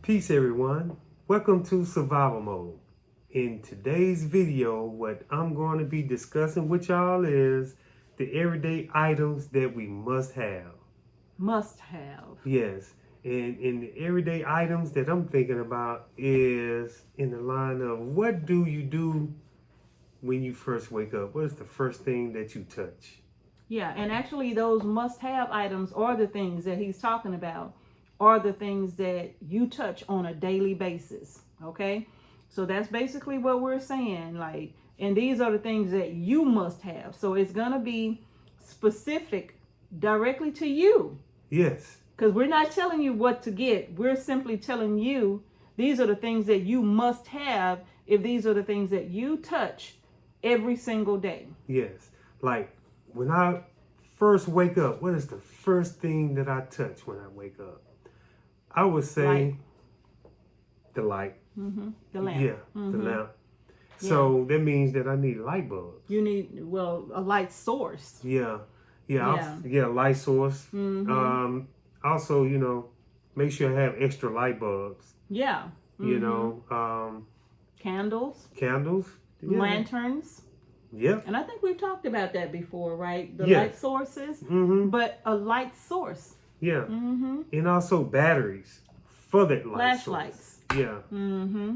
Peace everyone, welcome to Survival Mode. In today's video, what I'm going to be discussing with y'all is the everyday items that we must have. Must have. Yes, and the everyday items that I'm thinking about is in the line of what do you do when you first wake up? What is the first thing that you touch? Yeah, and actually those must-have items are the things that he's talking about, are the things that you touch on a daily basis, okay? So that's basically what we're saying, like, and these are the things that you must have. So it's going to be specific directly to you. Yes. Because we're not telling you what to get. We're simply telling you these are the things that you must have if these are the things that you touch every single day. Yes. Like when I first wake up, what is the first thing that I touch when I wake up? I would say Light. the light. The lamp. Yeah, the lamp. So that means that I need a light bulb. You need, well, a light source. Yeah. Yeah. Light source. Also, make sure I have extra light bulbs. Yeah. Candles. Candles. Yeah. Lanterns. Yep. And I think we've talked about that before, right? The Yes. light sources. But a light source. Yeah. And also batteries for that light source. Flashlights. Yeah.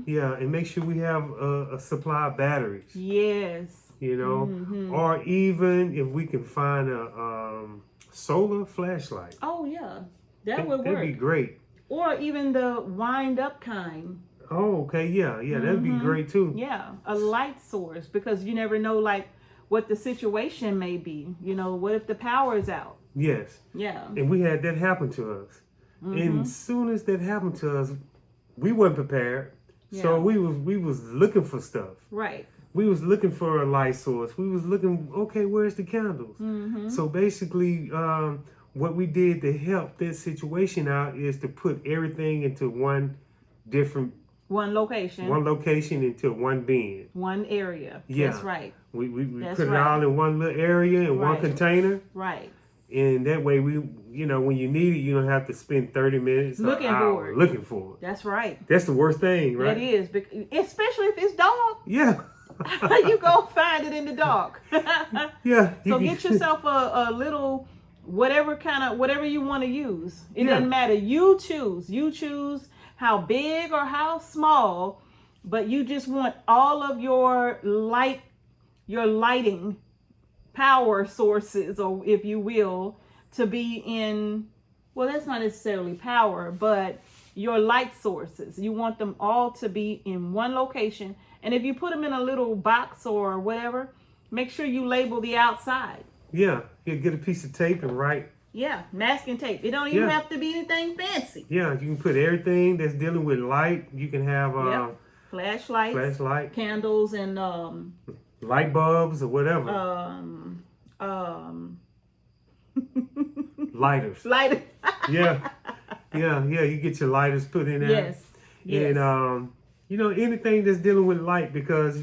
Yeah, and make sure we have a supply of batteries. Yes. Or even if we can find a solar flashlight. Oh, yeah. That would work. That'd be great. Or even the wind up kind. Oh, okay. Yeah. That'd be great too. Yeah, a light source, because you never know, like, what the situation may be. What if the power is out? Yes. Yeah. And we had that happen to us. And as soon as that happened to us, we weren't prepared. So Yeah. we was looking for stuff. Right. We was looking for a light source. We was looking, okay, where's the candles? So basically, what we did to help that situation out is to put everything into one location into one bin. One area. Yeah. That's right. We That's put it right. all in one little area in one Right. container. Right. And that way when you need it, you don't have to spend 30 minutes Looking or an hour for it. looking for it. That's right. That's the worst thing, right? That is, especially if it's dark. Yeah. You go find it in the dark. Yeah. So get yourself a little whatever you want to use. It Yeah. doesn't matter. You choose how big or how small, but you just want all of your lighting power sources, or if you will, to be in, well, that's not necessarily power, but your light sources. You want them all to be in one location. And if you put them in a little box or whatever, make sure you label the outside. Yeah. You get a piece of tape and write. Yeah, masking tape. It don't even Yeah. have to be anything fancy. Yeah, you can put everything that's dealing with light. You can have Flashlights, flashlight, candles, and light bulbs or whatever. Lighters. lighter. Yeah. You get your lighters put in there. Yes. And anything that's dealing with light, because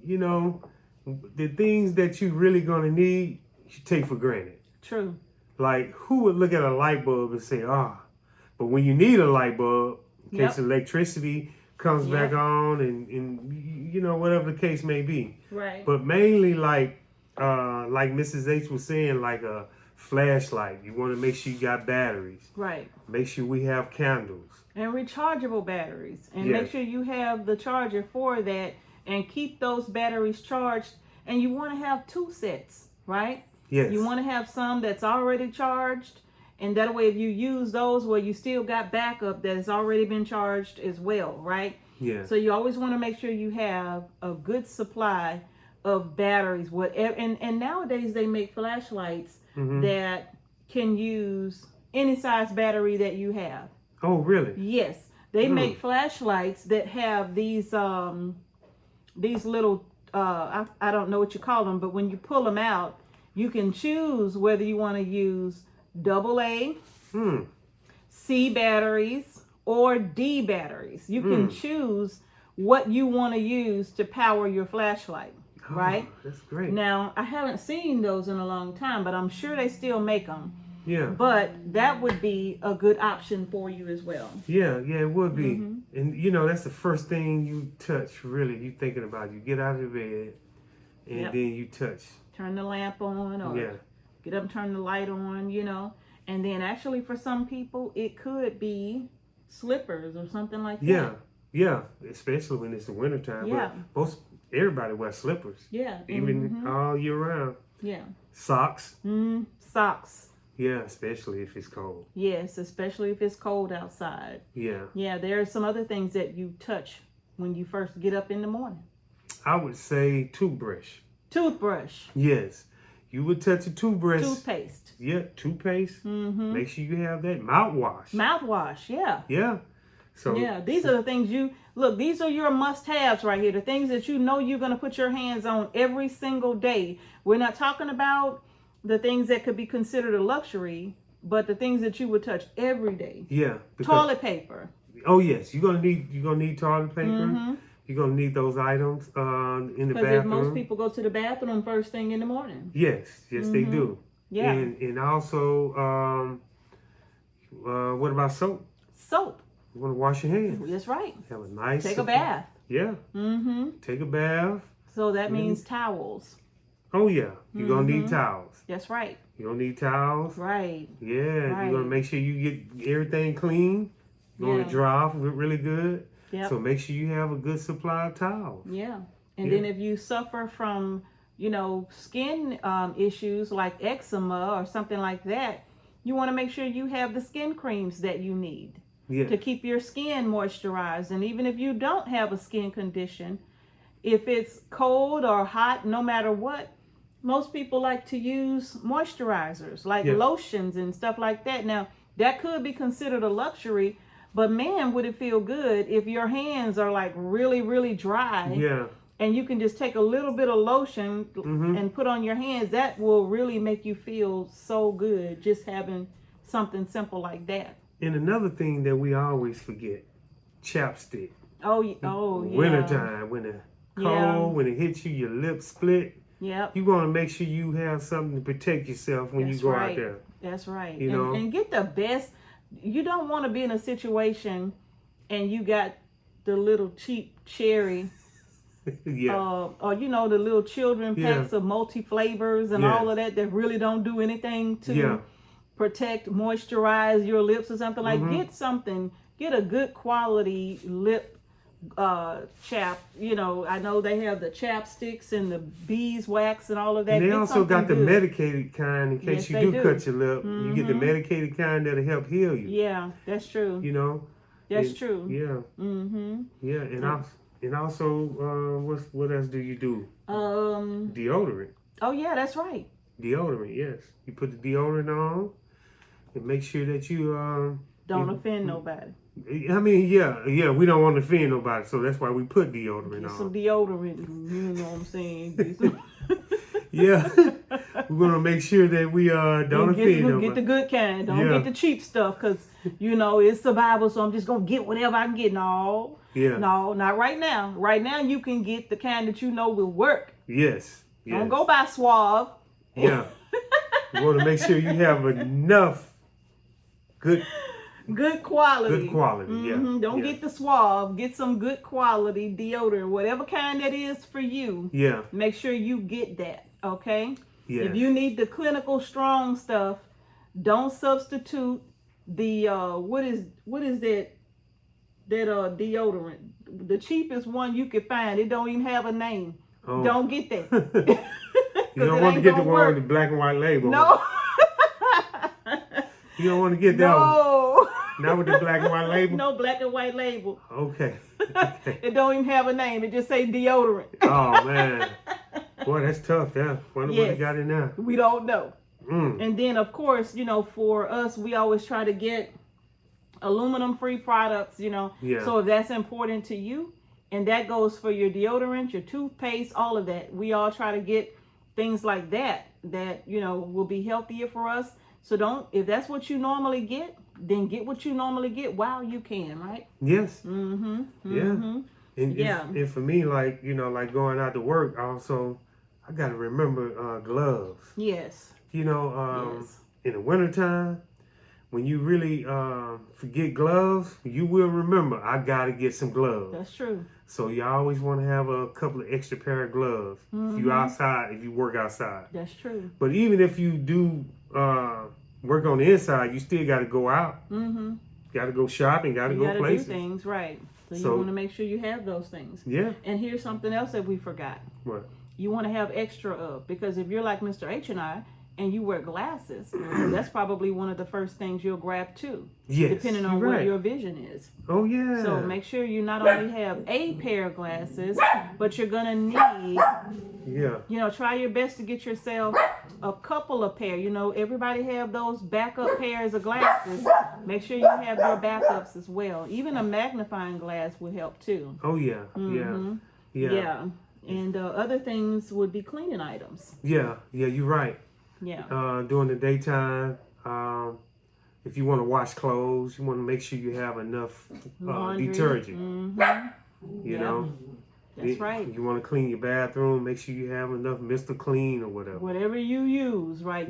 the things that you really gonna need, you take for granted. True. Like, who would look at a light bulb and say, but when you need a light bulb, in case electricity comes back on and whatever the case may be. Right. But mainly like Mrs. H was saying, like a flashlight. You want to make sure you got batteries. Right. Make sure we have candles. And rechargeable batteries. And Yes. make sure you have the charger for that, and keep those batteries charged. And you want to have 2 sets, right? Yes. You want to have some that's already charged, and that way if you use those, well, you still got backup that has already been charged as well, right? Yeah. So you always want to make sure you have a good supply of batteries. Whatever, and nowadays they make flashlights that can use any size battery that you have. Oh, really? Yes, they make flashlights that have these little I don't know what you call them, but when you pull them out, you can choose whether you want to use AA, C batteries, or D batteries. You can choose what you want to use to power your flashlight. right? That's great. Now, I haven't seen those in a long time, but I'm sure they still make them. Yeah. But that would be a good option for you as well. Yeah, it would be. Mm-hmm. And you know, that's the first thing you touch, really. You thinking about. You get out of bed and Yep. then you touch. Turn the lamp on, or Yeah. get up and turn the light on, you know. And then actually for some people it could be slippers or something like that. Yeah, especially when it's the wintertime. Yeah. But everybody wears slippers. Yeah. Even all year round. Yeah. Socks. Socks. Yeah, especially if it's cold. Yes, especially if it's cold outside. Yeah. Yeah, there are some other things that you touch when you first get up in the morning. I would say toothbrush. Toothbrush. Yes. You would touch a toothbrush. Toothpaste. Yeah, toothpaste. Mm-hmm. Make sure you have that. Mouthwash. Mouthwash, yeah. Yeah. So yeah, these are the things these are your must-haves right here. The things that you know you're going to put your hands on every single day. We're not talking about the things that could be considered a luxury, but the things that you would touch every day. Yeah. Toilet paper. Oh yes, you're gonna need toilet paper. Mm-hmm. You're gonna need those items in the Because bathroom. if most people go to the bathroom first thing in the morning. Yes, they do. Yeah. And also, what about soap? Soap. You want to wash your hands. That's right. Have a nice. Take a bath. Yeah. Mm-hmm. Take a bath. So that means towels. Oh yeah, you're gonna need towels. That's right. You're gonna need towels. Right. Yeah, Right. you're gonna make sure you get everything clean. You're gonna dry off really good. Yep. So make sure you have a good supply of towels. Yeah. And then if you suffer from, skin issues like eczema or something like that, you want to make sure you have the skin creams that you need to keep your skin moisturized. And even if you don't have a skin condition, if it's cold or hot, no matter what, most people like to use moisturizers like lotions and stuff like that. Now, that could be considered a luxury, but man, would it feel good if your hands are like really, really dry. Yeah. And you can just take a little bit of lotion and put on your hands. That will really make you feel so good, just having something simple like that. And another thing that we always forget, chapstick. Oh yeah. Wintertime, when it's cold, when it hits you, your lips split. Yep. You want to make sure you have something to protect yourself when you go out there. That's right. You know? And get the best. You don't want to be in a situation and you got the little cheap cherry. Yeah. Or the little children packs of multi flavors and all of that really don't do anything to protect, moisturize your lips or something. Like get a good quality lip chap. I know they have the chapsticks and the beeswax and all of that. And they also got the medicated kind in case you do cut your lip. You get the medicated kind that'll help heal you. Yeah, that's true. That's true. Yeah. Mm-hmm. Yeah, and also, what else do you do? Deodorant. Oh yeah, that's right. Deodorant, yes. You put the deodorant on, and make sure that you don't offend nobody. I mean, yeah, we don't want to offend nobody, so that's why we put deodorant Get on. some deodorant, you know what I'm saying? Yeah, we're gonna make sure that we don't offend nobody. Get the good kind. Don't get the cheap stuff, because it's survival. So I'm just gonna get whatever I can get. No, not right now. Right now you can get the kind that will work. Yes. Don't go buy Suave. Yeah, you want to make sure you have enough good quality. Good quality. Yeah. Don't get the Suave. Get some good quality deodorant, whatever kind that is for you. Yeah. Make sure you get that. Okay. Yeah. If you need the clinical strong stuff, don't substitute the what is that deodorant? The cheapest one you can find. It don't even have a name. Oh. Don't get that. You don't want to get the one with the black and white label. No. You don't want to get that one. Not with the black and white label? No black and white label. Okay. It don't even have a name. It just say deodorant. Oh, man. Boy, that's tough. Yeah. Wonder what they got in there. We don't know. And then, of course, for us, we always try to get aluminum-free products, Yeah. So if that's important to you, and that goes for your deodorant, your toothpaste, all of that. We all try to get things like that will be healthier for us. So if that's what you normally get, then get what you normally get while you can, right? Yes. Mm-hmm. Yeah. Mm-hmm. And for me, like going out to work, also, I got to remember gloves. Yes. Yes. in the wintertime, when you really forget gloves, you will remember, I got to get some gloves. That's true. So you always want to have a couple of extra pair of gloves if you outside, if you work outside. That's true. But even if you do work on the inside, you still got to go out. Got to go shopping, got to go places. Do things, right. So you So- want to make sure you have those things. Yeah. And here's something else that we forgot. What? You want to have extra of, because if you're like Mr. H and I, and you wear glasses, that's probably one of the first things you'll grab too, Yes. depending on you're what right. your vision is. Oh yeah. So make sure you not only have a pair of glasses, but you're gonna need, Yeah. try your best to get yourself a couple of pair. Everybody have those backup pairs of glasses. Make sure you have your backups as well. Even a magnifying glass would help too. Oh yeah. Yeah. And other things would be cleaning items. Yeah. You're right. Yeah. During the daytime, if you want to wash clothes, you want to make sure you have enough Laundry. detergent. You Yeah. know. That's right. You want to clean your bathroom, make sure you have enough Mr. Clean or whatever. Whatever you use, right?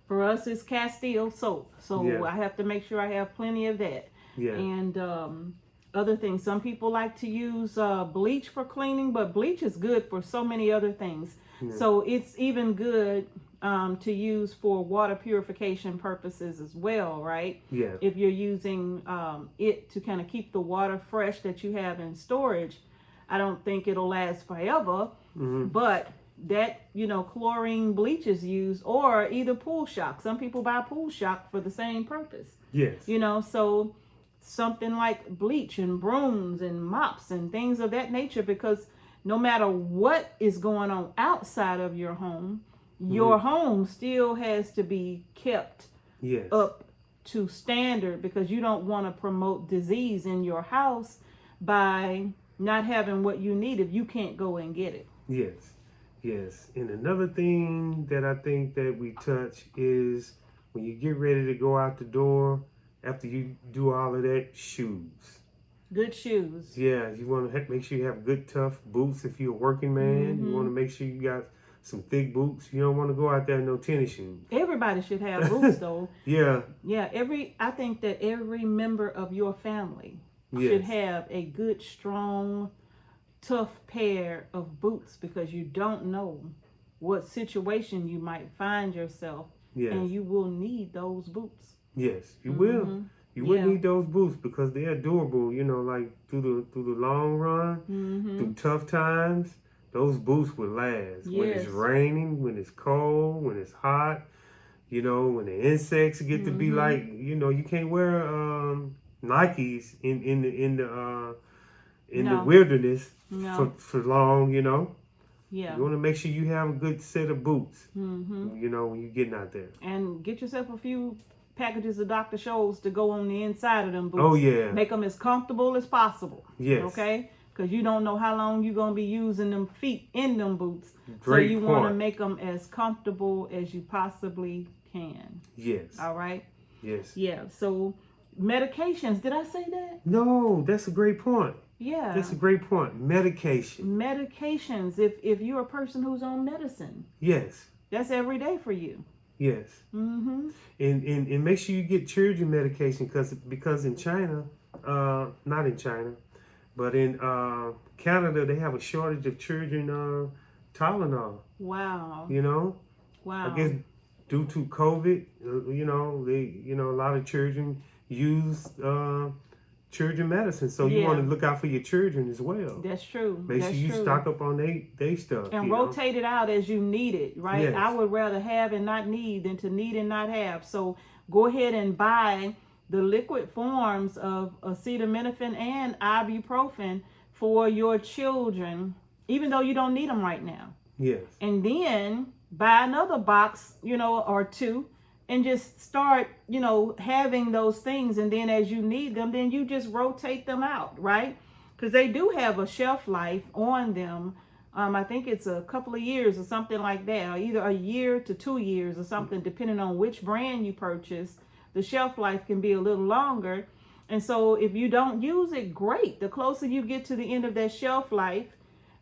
For us it's Castile soap, so Yeah. I have to make sure I have plenty of that. Yeah. And other things, some people like to use bleach for cleaning, but bleach is good for so many other things. So it's even good to use for water purification purposes as well, right? Yeah. If you're using it to kind of keep the water fresh that you have in storage, I don't think it'll last forever, but that, chlorine bleach is used, or either pool shock. Some people buy pool shock for the same purpose. Yes. So something like bleach and brooms and mops and things of that nature, because no matter what is going on outside of your home, your home still has to be kept Yes. up to standard, because you don't want to promote disease in your house by not having what you need if you can't go and get it. Yes. And another thing that I think that we touch is when you get ready to go out the door, after you do all of that, shoes. Good shoes. Yeah, you want to make sure you have good, tough boots if you're a working man. You want to make sure you got some thick boots. You don't want to go out there in no tennis shoes. Everybody should have boots though. Yeah. Yeah, I think that every member of your family Yes. should have a good, strong, tough pair of boots, because you don't know what situation you might find yourself, Yes. and you will need those boots. Yes, you will. You will need those boots because they're durable. Like through the long run, through tough times, those boots will last. When it's Yes. raining, when it's cold, when it's hot. When the insects get to be like, you can't wear Nikes in the No. wilderness No. for long. Yeah. You want to make sure you have a good set of boots. When you're getting out there. And get yourself a few packages of Dr. Scholl's to go on the inside of them boots. Oh yeah. Make them as comfortable as possible. Yes. Okay? Because you don't know how long you're going to be using them feet in them boots. Great so you want to point. make them as comfortable as you possibly can. Yes. All right? Yes. Yeah. So medications, did I say that? No, that's a great point. Yeah. That's a great point. Medication. Medications, if you're a person who's on medicine, Yes. that's every day for you. Yes. And make sure you get children medication because in China, not in China, but in Canada, they have a shortage of children Tylenol. Wow. Wow. I guess due to COVID, a lot of children use children medicine. So you want to look out for your children as well. That's true. Make That's sure you true. stock up on they stuff. And rotate it out as you need it, right? Yes. I would rather have and not need than to need and not have. So go ahead and buy the liquid forms of acetaminophen and ibuprofen for your children, even though you don't need them right now. Yes. And then buy another box, or two, and just start, having those things. And then as you need them, then you just rotate them out, right? Because they do have a shelf life on them. I think it's a couple of years or something like that, or either a year to 2 years or something, depending on which brand you purchase. The shelf life can be a little longer. And so if you don't use it, great. The closer you get to the end of that shelf life,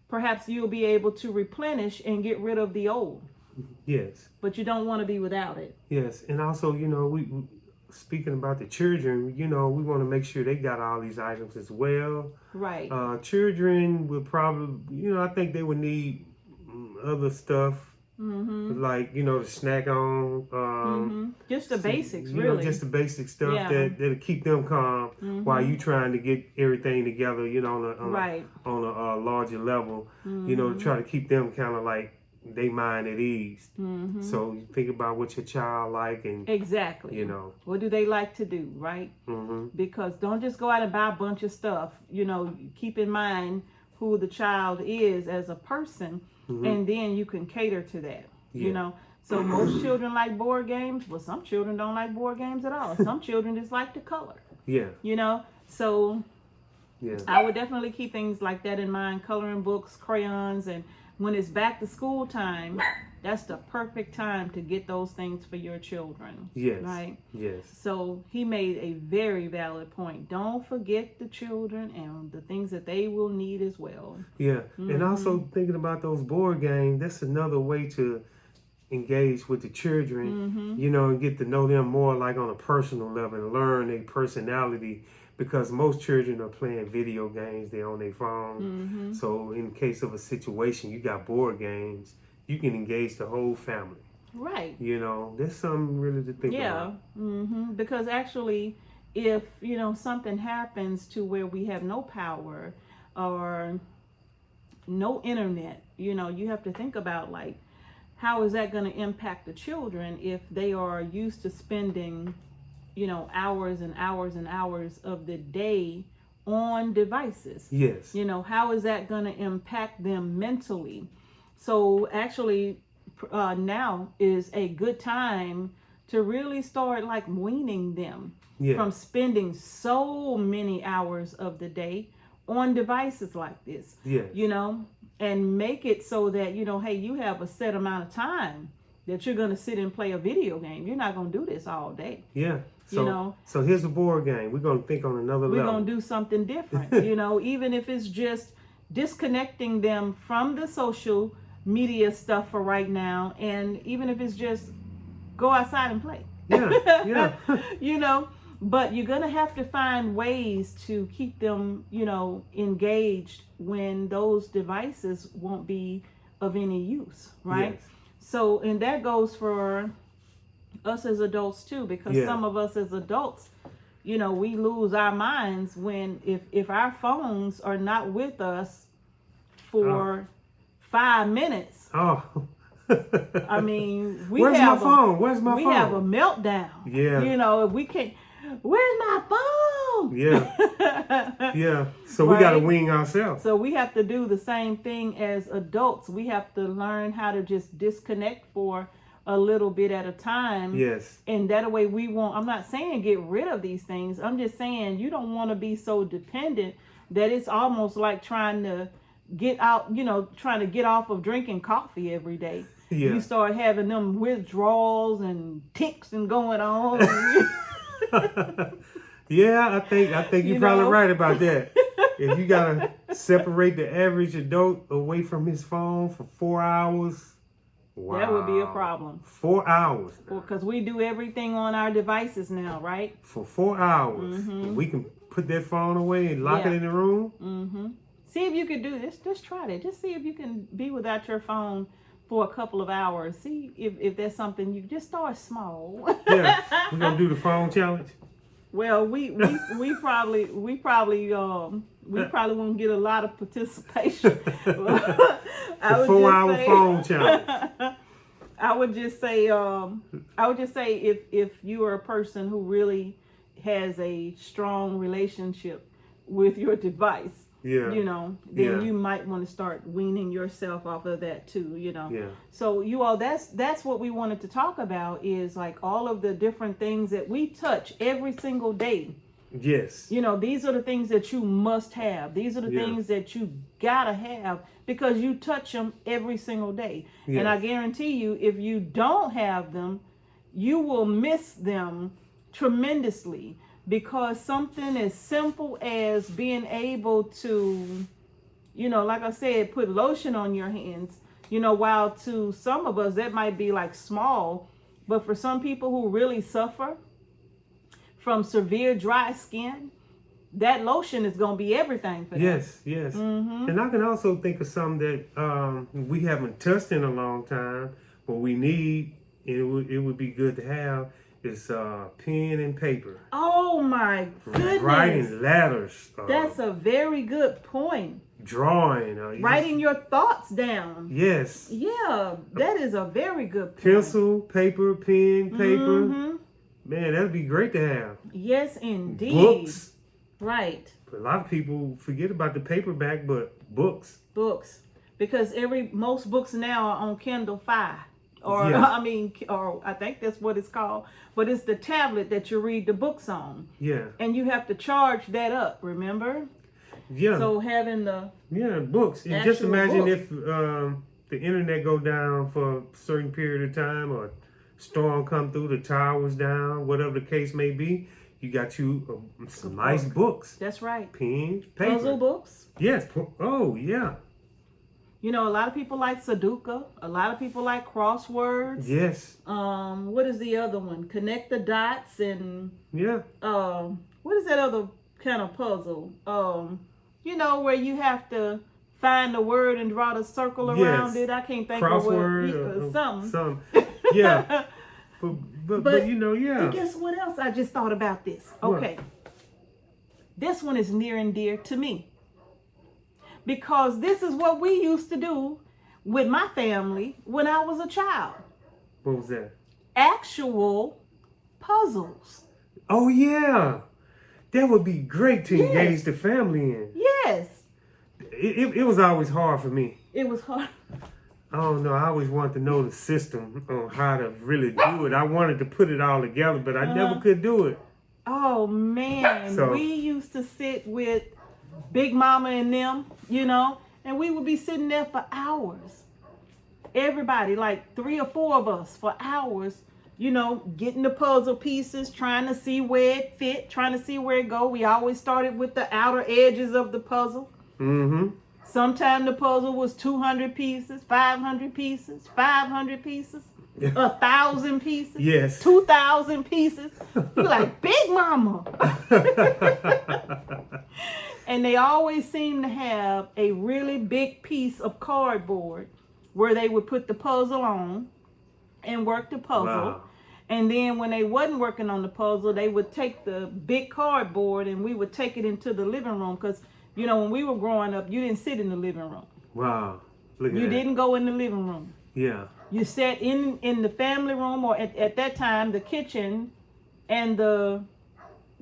perhaps you'll be able to replenish and get rid of the old. Yes. but you don't want to be without it. Yes. And also, we speaking about the children, we want to make sure they got all these items as well. Right. Children would probably, I think they would need other stuff. Like, to snack on. Just the basics, you really. know, just the basic stuff Yeah. that'll keep them calm while you trying to get everything together, Right. on a larger level, to try to keep them kind of like they mind at ease. So you think about what your child like and, Exactly. What do they like to do, right? Because don't just go out and buy a bunch of stuff. Keep in mind who the child is as a person, and then you can cater to that. Yeah. So most children like board games. Well, some children don't like board games at all. Some children just like to color. Yeah. So Yeah. I would definitely keep things like that in mind. Coloring books, crayons, and when it's back to school time, that's the perfect time to get those things for your children. Yes. Right? Yes. So he made a very valid point. Don't forget the children and the things that they will need as well. Yeah. And also thinking about those board games, that's another way to engage with the children, and get to know them more like on a personal level and learn their personality, because most children are playing video games, they're on their phone. So in case of a situation, you got board games, you can engage the whole family. Right. There's something really to think about. Because actually, if something happens to where we have no power or no internet, you have to think about, like, how is that going to impact the children if they are used to spending hours and hours and hours of the day on devices? Yes. How is that going to impact them mentally? So actually, now is a good time to really start like weaning them from spending so many hours of the day on devices like this. Yes. And make it so that, hey, you have a set amount of time that you're going to sit and play a video game. You're not going to do this all day. Yeah. So, so here's a board game. We're going to think on another level. We're going to do something different, even if it's just disconnecting them from the social media stuff for right now. And even if it's just go outside and play. Yeah. But you're going to have to find ways to keep them, engaged when those devices won't be of any use, right? Yes. So, and that goes for us as adults too, because some of us as adults, we lose our minds when if our phones are not with us for 5 minutes. Oh. I mean, Where's my phone? We have a meltdown. Yeah. If we can't. Where's my phone? Yeah. Yeah. So we got to wing ourselves. So we have to do the same thing as adults. We have to learn how to just disconnect for a little bit at a time. Yes. And that way I'm not saying get rid of these things. I'm just saying you don't want to be so dependent that it's almost like trying to get out, trying to get off of drinking coffee every day. Yeah. You start having them withdrawals and tics and going on. Yeah, I think you're probably right about that. If you gotta separate the average adult away from his phone for 4 hours, wow, that would be a problem. 4 hours. Because we do everything on our devices now, right? For 4 hours, we can put that phone away and lock it in the room. See if you could do this. Just try that. Just see if you can be without your phone for a couple of hours. See if there's something you just start small. Yeah, we're gonna do the phone challenge. Well, we probably won't get a lot of participation. The 4-hour phone challenge. I would just say if you are a person who really has a strong relationship with your device, then you might want to start weaning yourself off of that too, Yeah. So you all, that's what we wanted to talk about, is like all of the different things that we touch every single day. Yes. These are the things that you must have. These are the things that you gotta have because you touch them every single day. Yes. And I guarantee you, if you don't have them, you will miss them tremendously. Because something as simple as being able to, like I said, put lotion on your hands, You know, while to some of us that might be like small, but for some people who really suffer from severe dry skin, that lotion is going to be everything for them. Yes, yes. And I can also think of some that we haven't touched in a long time, but we need, and it would be good to have, is pen and paper. Oh my goodness. Writing letters. That's a very good point. Drawing. Writing your thoughts down. Yes. Yeah, that is a very good point. Pencil, paper, pen, paper. Man, that'd be great to have. Yes, indeed. Books. Right. A lot of people forget about the paperback, but books. Books. Because most books now are on Kindle Fire. Or, Yeah. or I think that's what it's called. But it's the tablet that you read the books on. Yeah. And you have to charge that up, remember? Yeah. So having the books. And just actual imagine book. if the internet go down for a certain period of time, or storm come through, the tower's down, whatever the case may be. You got you some nice books. That's right. Pens, paper. Puzzle books. Yes. Oh, yeah. You know, a lot of people like Sudoku. A lot of people like crosswords. Yes. What is the other one? Connect the dots and Yeah. what is that other kind of puzzle? You know, where you have to find the word and draw the circle around it. I can't think Crossword of what something. Some. Yeah. but you know, yeah. And guess what else I just thought about this? Okay. This one is near and dear to me. Because this is what we used to do with my family when I was a child. What was that? Actual puzzles. Oh, yeah. That would be great to engage the family in. Yes. It was always hard for me. It was hard. I don't know. I always wanted to know the system on how to really do it. I wanted to put it all together, but I never could do it. Oh, man. So- we used to sit with Big Mama and them, you know, and we would be sitting there for hours. Everybody, like 3 or 4 of us for hours, you know, getting the puzzle pieces, trying to see where it fit, trying to see where it go. We always started with the outer edges of the puzzle. Sometimes the puzzle was 200 pieces, 500 pieces, 500 pieces, 1,000 pieces, Yes. 2,000 pieces. You're like, Big Mama. And they always seem to have a really big piece of cardboard where they would put the puzzle on and work the puzzle. Wow. And then when they wasn't working on the puzzle, they would take the big cardboard and we would take it into the living room. Because, you know, when we were growing up, you didn't sit in the living room. Wow. Look at that. You didn't go in the living room. Yeah. You sat in the family room, or at that time, the kitchen and the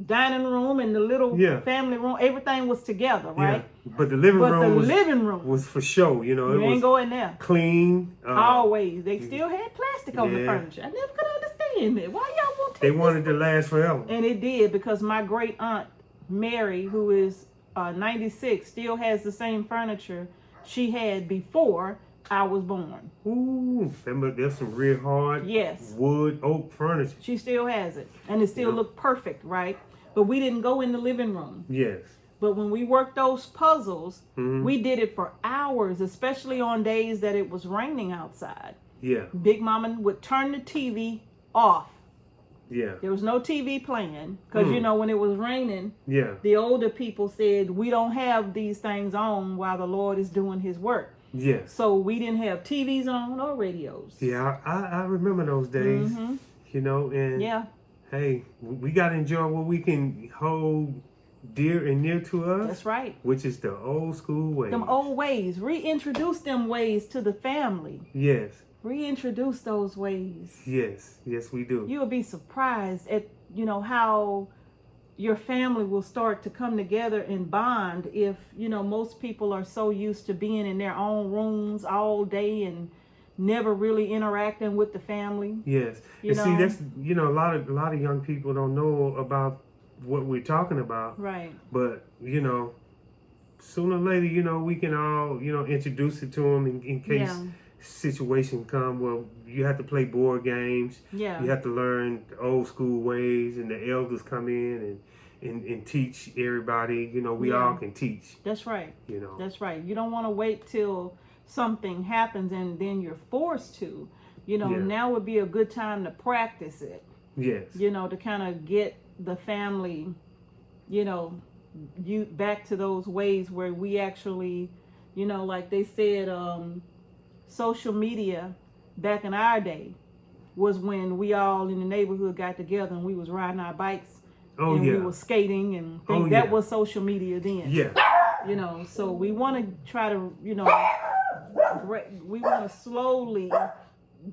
dining room and the little family room. Everything was together, right? Yeah. But the living room was for show. You know, you it ain't was go in there. clean. Always. They still had plastic on the furniture. I never could understand it. Why y'all won't take They this wanted to last forever. And it did, because my great aunt Mary, who is 96, still has the same furniture she had before I was born. Ooh, there's some real hard wood, oak furniture. She still has it, and it still looked perfect, right? But we didn't go in the living room. Yes. But when we worked those puzzles, we did it for hours, especially on days that it was raining outside. Yeah. Big Mama would turn the TV off. Yeah. There was no TV playing because, you know, when it was raining, the older people said, we don't have these things on while the Lord is doing his work. Yes. So we didn't have TVs on or radios. Yeah, I remember those days, you know, and hey, we got to enjoy what we can hold dear and near to us. That's right. Which is the old school ways. Them old ways. Reintroduce them ways to the family. Yes. Reintroduce those ways. Yes. Yes, we do. You'll be surprised at, you know, how your family will start to come together and bond if, you know, most people are so used to being in their own rooms all day and never really interacting with the family. Yes. You see, know? that's, you know, a lot of young people don't know about what we're talking about. Right. But, you know, sooner or later, you know, we can all, you know, introduce it to them in case situation come where you have to play board games. Yeah. You have to learn the old school ways, and the elders come in and teach everybody. You know, we all can teach. That's right. You know. That's right. You don't want to wait till something happens and then you're forced to, Yeah. now would be a good time to practice it, Yes. to kind of get the family, you back to those ways where we actually, like they said, social media back in our day was when we all in the neighborhood got together and we was riding our bikes and yeah. we was skating and things. Oh, That yeah. was social media then. Yeah. So we want to try to, we want to slowly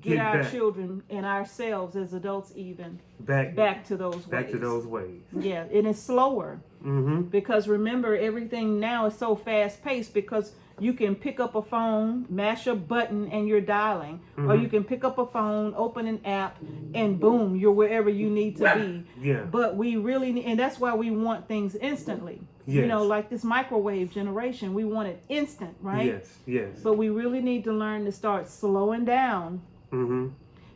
get our back. children and ourselves as adults even Back to those back ways. to those ways. Yeah, and it's slower Mm-hmm. because remember everything now is so fast paced because you can pick up a phone, mash a button, and you're dialing. Mm-hmm. Or you can pick up a phone, open an app, and boom, you're wherever you need to be. Yeah. But we really need, and that's why we want things instantly. Yes. Like this microwave generation, we want it instant, right? Yes. Yes. But we really need to learn to start slowing down Mm-hmm.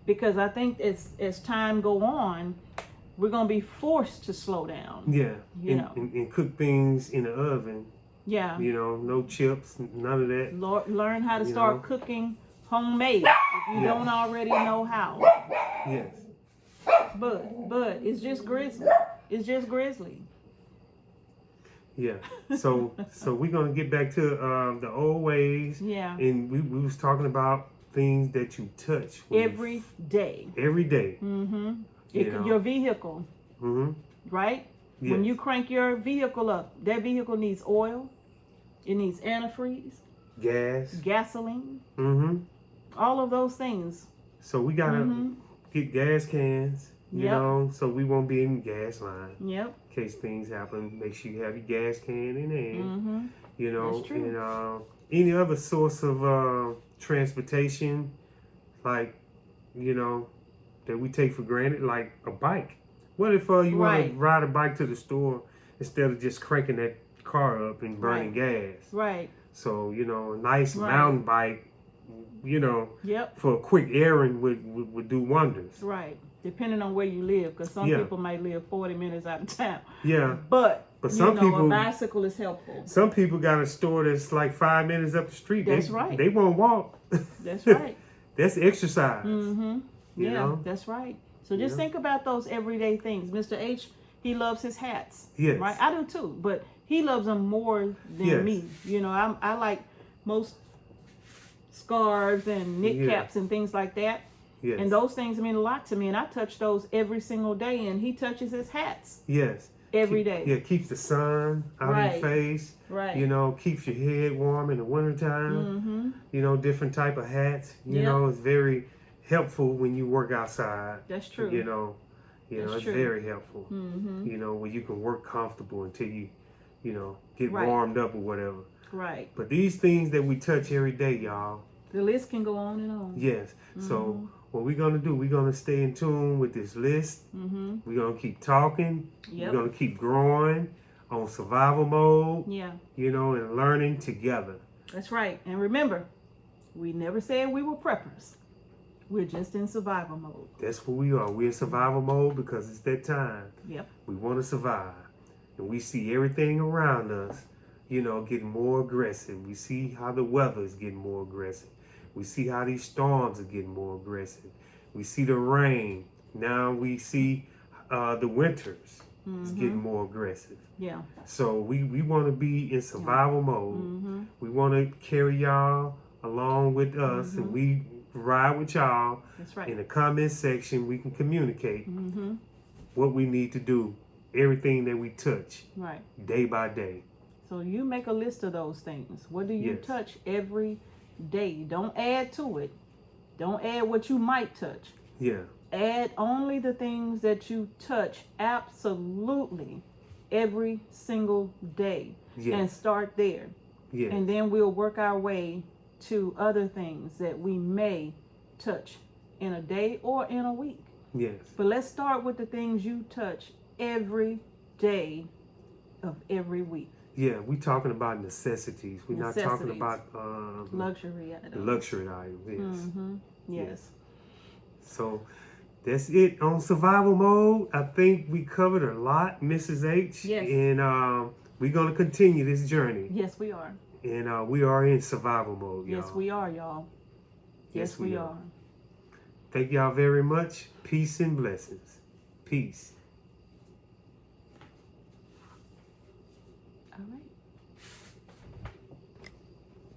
because I think as time go on, we're gonna be forced to slow down. Yeah. You and cook things in the oven. Yeah. No chips, none of that. Learn how to start cooking homemade if you don't already know how. Yes. But it's just grizzly. It's just grizzly. Yeah. So we're gonna get back to the old ways. Yeah. And we was talking about things that you touch Every day. every day. Mm-hmm. You know. Your vehicle, Mm-hmm. right? Yes. When you crank your vehicle up, that vehicle needs oil. It needs antifreeze, Gas. gasoline, Mm-hmm. all of those things. So we gotta Mhm. get gas cans. You Yep. know, so we won't be in gas line Yep. in case things happen. Make sure you have your gas can in hand. Mm-hmm. You know, That's true. and any other source of transportation, like that we take for granted, like a bike. What if you want Right. to ride a bike to the store instead of just cranking that car up and burning gas? Right. So a nice Right. mountain bike, Yep. for a quick errand would do wonders. Right. Depending on where you live, because some Yeah. people might live 40 minutes out of town. Yeah. But some people, a bicycle is helpful. some people got a store that's like 5 minutes up the street. That's right. They won't walk. That's right. That's exercise. Mm-hmm. You Yeah, know? that's right. So just Yeah. think about those everyday things. Mr. H, he loves his hats. Yes. Right? I do too, but he loves them more than Yes. me. I like most scarves and knit Yeah. caps and things like that. Yes. And those things mean a lot to me. And I touch those every single day. And he touches his hats Yes. every day. Yeah, keeps the sun out of Right. your face. Right. Keeps your head warm in the wintertime. Mm-hmm. Different type of hats. Yeah. It's very helpful when you work outside. That's true. That's It's true. very helpful. Mm-hmm. Where you can work comfortable until you get Right. warmed up or whatever. Right. But these things that we touch every day, y'all. The list can go on and on. Yes. Mm-hmm. So what we're gonna do, we're gonna stay in tune with this list. Mm-hmm. We're gonna keep talking. Yep. We're gonna keep growing on survival mode. Yeah. And learning together. That's right. And remember, we never said we were preppers. We're just in survival mode. That's what we are. We're in survival mode because it's that time. Yep. We want to survive. And we see everything around us, getting more aggressive. We see how the weather is getting more aggressive. We see how these storms are getting more aggressive. We see the rain. Now we see the winters. It's getting more aggressive. Yeah. So we want to be in survival mode. Mm-hmm. We want to carry y'all along with us, and we ride with y'all. That's right. In the comment section, we can communicate Mm-hmm. what we need to do, everything that we touch, Right. day by day. So you make a list of those things. What do you Yes. touch every day? Don't add to it. Don't add what you might touch. Yeah. Add only the things that you touch absolutely every single day. Yes. And start there. Yes. And then we'll work our way to other things that we may touch in a day or in a week. Yes. But let's start with the things you touch every day of every week. Yeah, we talking about necessities. We're not talking Necessities. about Luxury the items. luxury items. Yes. Mm-hmm. Yes. So that's it on survival mode. I think we covered a lot, Mrs. H. Yes. And we're gonna continue this journey. Yes, we are. And we are in survival mode, y'all. Yes, we are, y'all. Yes, we are. Thank y'all very much. Peace and blessings. Peace. All right.